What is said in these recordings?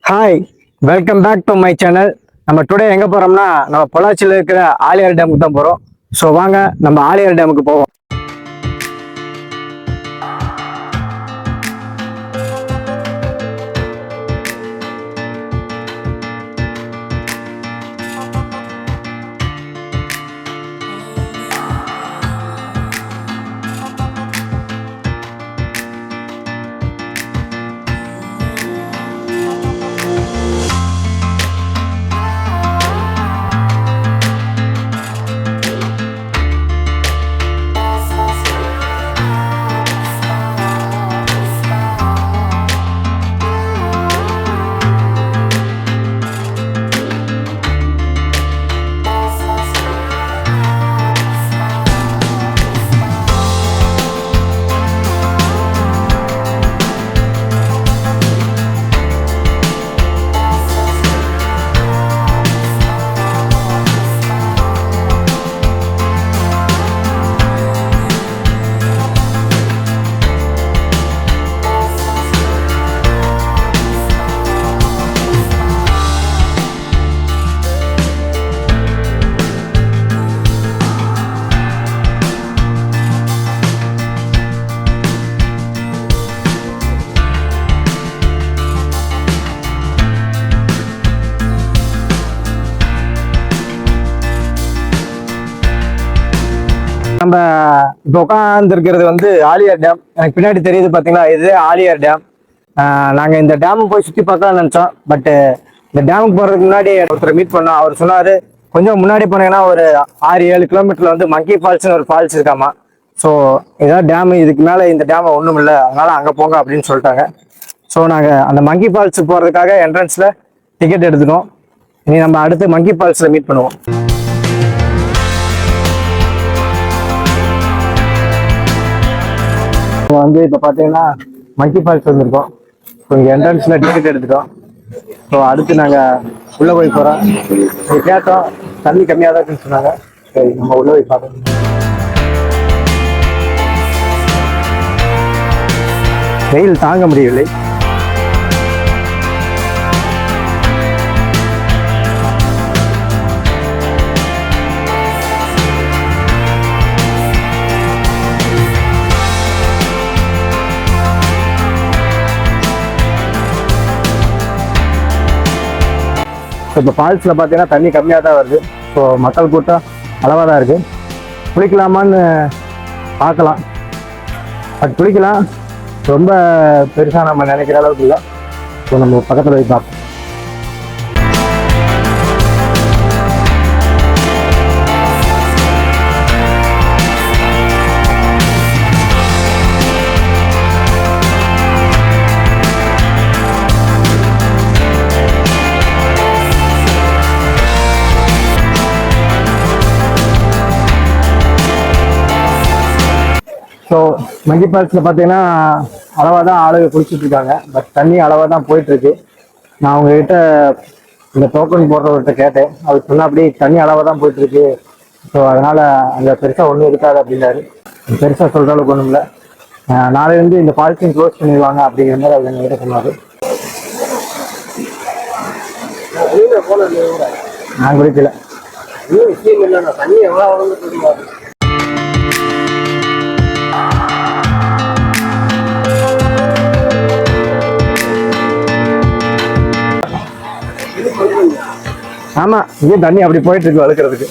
Hi, welcome back to my channel. நம்ம today எங்கே போகிறோம்னா நம்ம பொள்ளாச்சியில் இருக்கிற ஆலியார் டேமுக்கு தான் போகிறோம். ஸோ வாங்க நம்ம ஆலியார் டேமுக்கு போவோம். நம்ம இப்போ உட்காந்துருக்கிறது வந்து ஆலியார் டேம். எனக்கு பின்னாடி தெரியுது பார்த்தீங்களா, இது ஆலியார் டேம். நாங்கள் இந்த டேம் போய் சுற்றி பார்க்கலாம்னு நினச்சோம். பட்டு இந்த டேமுக்கு போகிறதுக்கு முன்னாடி ஒருத்தரை மீட் பண்ணோம். அவர் சொன்னார், கொஞ்சம் முன்னாடி போனீங்கன்னா ஒரு 6-7 கிலோமீட்டரில் வந்து மங்கி ஃபால்ஸ்னு ஒரு ஃபால்ஸ் இருக்காமா. ஸோ இதான் டேமு, இதுக்கு மேலே இந்த டேம் ஒன்றும் இல்லை, அதனால் அங்கே போங்க அப்படின்னு சொல்லிட்டாங்க. ஸோ நாங்கள் அந்த மங்கி ஃபால்ஸ் போகிறதுக்காக என்ட்ரன்ஸில் டிக்கெட் எடுத்துட்டோம். இனி நம்ம அடுத்து மங்கி ஃபால்ஸில் மீட் பண்ணுவோம். வந்து இப்போ பார்த்தீங்கன்னா மங்கி ஃபால்ஸ் வந்திருக்கோம். ஸோ இங்கே என்ட்ரன்ஸில் டிக்கெட் எடுத்துட்டோம். ஸோ அடுத்து நாங்கள் உள்ளே போய் போகிறோம். இங்கே கேட்டோம், தண்ணி கம்மியாக தான் இருக்குன்னு சொன்னாங்க. சரி, நம்ம உள்ளே போய் பார்க்கணும். வெயில் தாங்க முடியவில்லை. இப்போ ஃபால்ஸில் பார்த்தீங்கன்னா தண்ணி கம்மியாக தான் வருது. ஸோ மக்கள் கூட்டம் அளவாக தான் இருக்குது. குளிக்கலாமான்னு பார்க்கலாம். பட் குளிக்கலாம், ரொம்ப பெருசாக நம்ம நினைக்கிற அளவுக்கு இல்லை. ஸோ நம்ம பக்கத்தில் போய் பார்ப்போம். ஸோ மங்கி ஃபால்ஸில் பார்த்தீங்கன்னா அளவாக தான் ஆளுங்க குளிச்சுட்டு இருக்காங்க. பட் தண்ணி அளவாக தான் போயிட்டுருக்கு. நான் அவங்ககிட்ட இந்த டோக்கன் போடுறவர்கிட்ட கேட்டேன். அவர் சொன்னால் அப்படி தண்ணி அளவாக தான் போயிட்டுருக்கு. ஸோ அதனால் அங்கே பெருசாக ஒன்றும் இருக்காது அப்படின்னாரு. பெருசாக சொல்கிற அளவுக்கு ஒன்றும் இல்லை. நாளையிலேருந்து இந்த ஃபால்ஸையும் க்ளோஸ் பண்ணிடுவாங்க அப்படிங்கிற மாதிரி அவர் எங்ககிட்ட சொன்னார். நான் குளிக்கல. தண்ணி எவ்வளோ தெரியாது. ஆமா, இங்கே தண்ணி அப்படி போயிட்டு இருக்கு வளர்க்கறதுக்கு.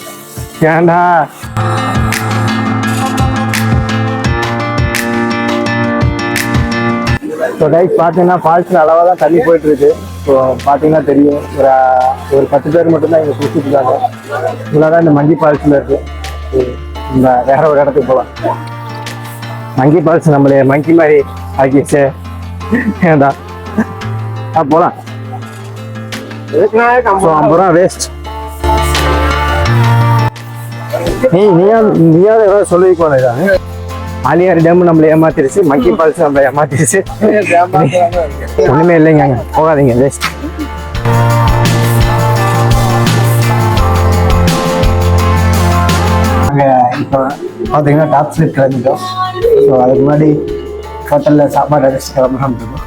ஏண்டா ஸோ கைஸ் பார்த்தீங்கன்னா ஃபால்ஸில் அளவாக தான் தண்ணி போயிட்டு இருக்கு. ஸோ பார்த்தீங்கன்னா தெரியும், ஒரு 10 பேர் மட்டும்தான் இங்கே குளிச்சுட்டு இருக்காங்க. இவ்வளோதான் இந்த மங்கி ஃபால்ஸில் இருக்கு. இந்த வேற ஒரு இடத்துக்கு போகலாம். மங்கி ஃபால்ஸ் நம்மளே மங்கி மாதிரி ஆக்கிடுச்சு. ஏண்டா போகலாம். 50 ரூபா வேஸ்ட். நீயாவது ஏதாவது சொல்லிக்கோங்க. ஆலியார் டேம் நம்மளை ஏமாத்திருச்சு, மங்கி ஃபால்ஸ் நம்மளை ஏமாத்திருச்சு. ஒண்ணுமே இல்லைங்க, போகாதீங்க, வேஸ்ட். இப்போ பார்த்தீங்கன்னா டாப் ஸ்லிப் கிளம்பிட்டோம். ஸோ அதுக்கு முன்னாடி ஹோட்டலில் சாப்பாடு அடிச்சு கிளம்பலாம் இருக்கோம்.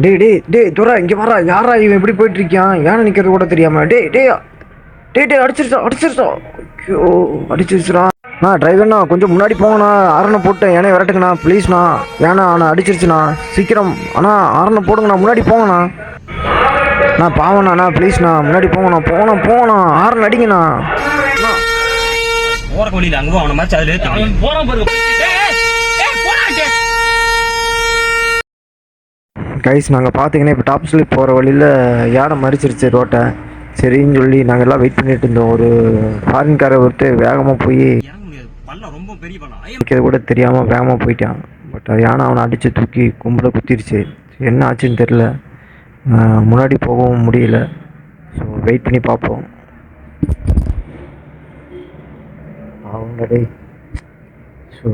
டேய் டேய் டேய் துரை இங்கே வரா, யாரா இவன் இப்படி போயிட்டு இருக்கான், யானை நிற்கிறது கூட தெரியாம. டேய் டேய் டேய் டேய் அடிச்சிருச்சா. ஐயோ அடிச்சிருச்சுடா. டிரைவர்ண்ணா கொஞ்சம் முன்னாடி போங்கண்ணா, ஆரணை போட்டேன் யானை விரட்டுங்கண்ணா ப்ளீஸ்ண்ணா. ஏன்னா அண்ணா அடிச்சிருச்சுண்ணா, சீக்கிரம் அண்ணா ஆரணை போடுங்கண்ணா, முன்னாடி போங்கண்ணா. பாவண்ணா ப்ளீஸ்ண்ணா, முன்னாடி போங்கண்ணா ஆரணை அடிங்கண்ணா. போற வழியில அங்க அவன மாதிரி அதுல போறான் பாருங்க. கைஸ் நாங்கள் பார்த்தீங்கன்னா இப்போ டாப் ஸ்லிப் போகிற வழியில் யானை மறிச்சிருச்சு ரோட்டை. சரின்னு சொல்லி நாங்கள் எல்லாம் வெயிட் பண்ணிட்டு இருந்தோம். ஒரு ஃபாரின்காரை ஒருத்தர் வேகமாக போய் ரொம்ப பெரிய நிற்கிறது கூட தெரியாமல் வேகமாக போயிட்டான். பட் யானை அவனை அடித்து தூக்கி கும்பலை குத்திருச்சு. என்ன ஆச்சுன்னு தெரில, முன்னாடி போகவும் முடியல. ஸோ வெயிட் பண்ணி பார்ப்போம். அவங்கடே ஸோ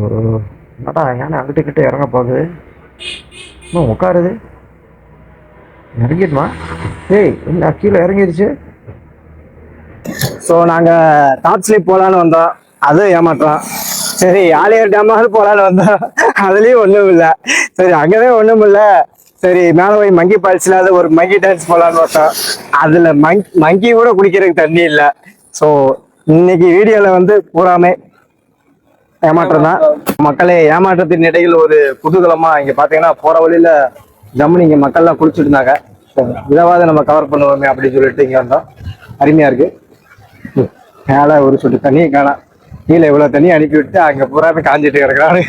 என்னடா யானை அங்கிட்ட இறங்க பார்க்குது, இன்னும் உட்காருது, இறங்கிடுமா? ஏய் என்ன கீழே இறங்கிடுச்சு. ஸோ நாங்கள் டாப் ஸ்லிப் போகலான்னு வந்தோம், அது ஏமாற்றோம். சரி ஆலியார் டேமாவது போகலான்னு வந்தோம், அதுலேயும் ஒன்றும் இல்லை. சரி அங்கேவே ஒன்றும் இல்லை. சரி மேலே போய் மங்கி பால்ஸ்ல ஒரு மங்கி டான்ஸ் போகலான்னு பார்த்தோம், அதில் மங்கி கூட குடிக்கிறதுக்கு தண்ணி இல்லை. ஸோ இன்னைக்கு வீடியோவில் வந்து பூராமே ஏமாற்றம் தான் மக்களே. ஏமாற்றத்தின் இடையில் ஒரு குதூகலமா இங்க பாத்தீங்கன்னா போற வழியில ஜம்முன்னு இங்க மக்கள்லாம் குளிச்சுட்டு இருந்தாங்க. இதாவது நம்ம கவர் பண்ணுவோமே அப்படின்னு சொல்லிட்டு இங்க வந்தோம். அருமையா இருக்கு. மேல ஒரு சொட்டு தண்ணி காணாம், கீழே இவ்வளவு தண்ணி அனுப்பி விட்டு அங்க பூராமே காஞ்சிட்டு கிடக்குறாரு.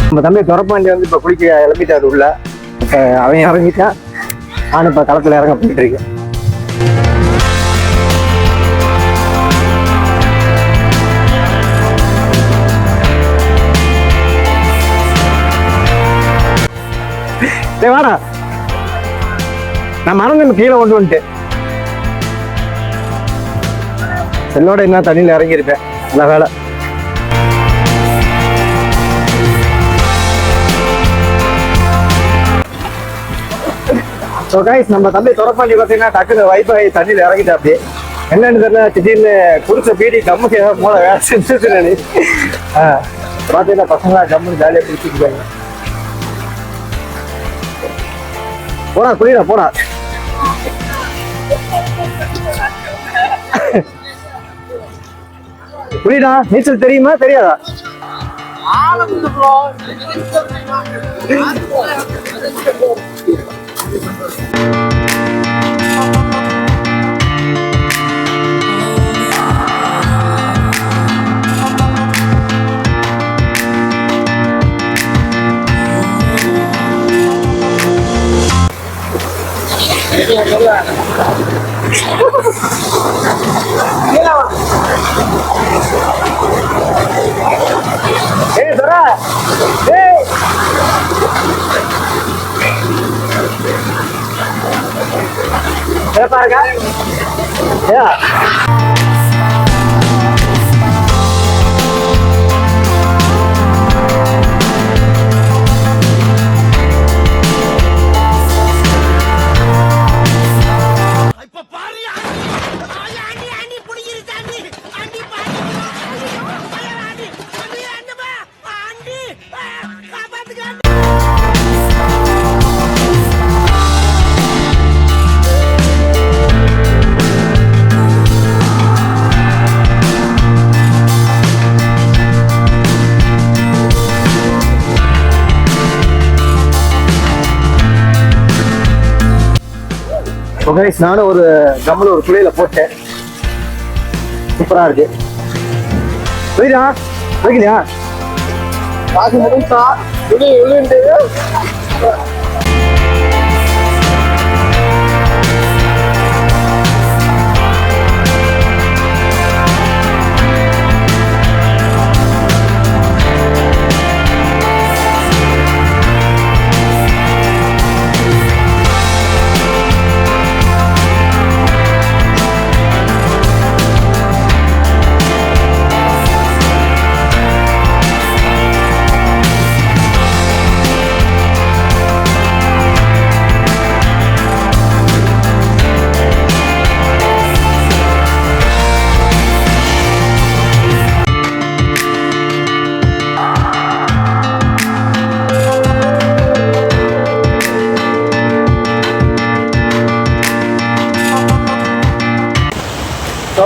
நம்ம தம்பி துறப்பாண்டி வந்து இப்ப குளிக்க இறங்கிட்டாரு உள்ள. இப்ப அவன் இறங்கிட்டான், நானும் இப்ப களத்துல இறங்க போயிட்டு இருக்கேன். வாடா, நான் மறந்து கீழே கொண்டு வந்துட்டேன். செல்லோட என்ன தண்ணியில் இறங்கியிருப்பேன், நல்ல வேலை. ஸோ கைஸ் நம்ம தம்பி துறப்பாண்டி பார்த்தீங்கன்னா டக்குனு வைஃபை தண்ணியில் இறங்கிட்டா. அப்படி என்னன்னு தெரியல, திடீர்னு குடிச்ச பீடி கம்முக்கு ஏதாவது போல வேலை செஞ்சுட்டு பார்த்தீங்கன்னா பசங்களா கம்முன்னு ஜாலியாக குடிச்சுட்டு போடா புரியுதா போடா. புரியுதா, நீச்சல் தெரியுமா தெரியாதா? ஏய் தரா, ஏய் பாருங்க. நானும் ஒரு கம்மல் ஒரு குளியில போட்டேன், சூப்பரா இருக்கு. புரியுதா வைக்கலையா காசு முடிஞ்சா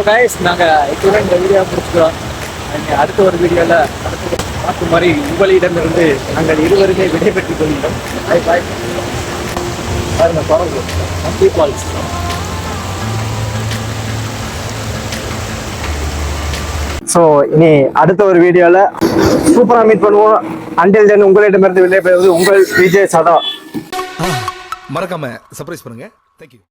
கைஸ் நாங்கள் இப்போ இந்த வீடியோ முடிச்சுக்கிறோம். அடுத்த ஒரு வீடியோவில் அடுத்த பார்க்கும் மாதிரி உங்களிடமிருந்து நாங்கள் இருவருமே விடைபெற்றுக் கொள்கிறோம். பாய் பாய். பாருங்க குரங்கு மங்கி ஃபால்ஸ். ஸோ இனி அடுத்த ஒரு வீடியோவில் சூப்பராக மீட் பண்ணுவோம். அண்டில் தென் உங்களிடமிருந்து விடைபெறுவது உங்கள் விஜய் சதா. மறக்காம சர்ப்ரைஸ் பண்ணுங்க. தேங்க்யூ.